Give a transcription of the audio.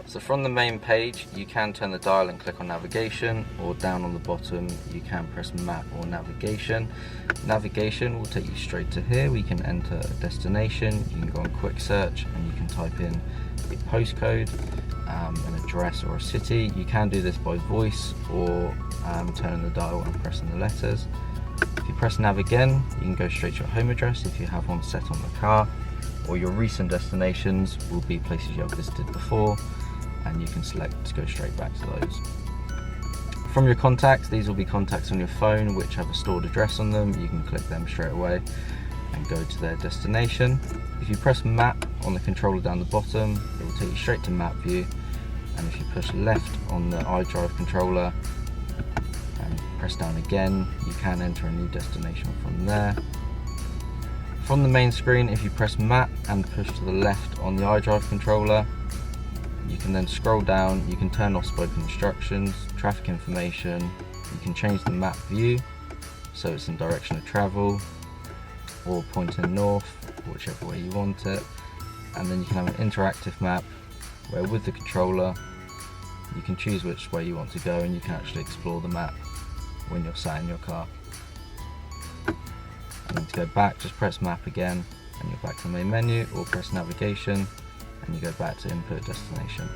So from the main page, you can turn the dial and click on navigation, or down on the bottom you can press map or navigation. Navigation will take you straight to here. We can enter a destination, you can go on quick search and you can type in a postcode, an address or a city. You can do this by voice or turning the dial and pressing the letters. If you press nav again, you can go straight to your home address if you have one set on the car, or your recent destinations will be places you have visited before, and you can select to go straight back to those. From your contacts, these will be contacts on your phone which have a stored address on them. You can click them straight away and go to their destination. If you press map on the controller down the bottom, it will take you straight to map view, and if you push left on the iDrive controller and press down again, you can enter a new destination from there. From the main screen, if you press map and push to the left on the iDrive controller, you can then scroll down, you can turn off spoken instructions, traffic information, you can change the map view so it's in direction of travel, or pointing north, whichever way you want it. And then you can have an interactive map where with the controller you can choose which way you want to go, and you can actually explore the map when you're sat in your car. And to go back, just press map again and you're back to the main menu, or press navigation and you go back to input destination.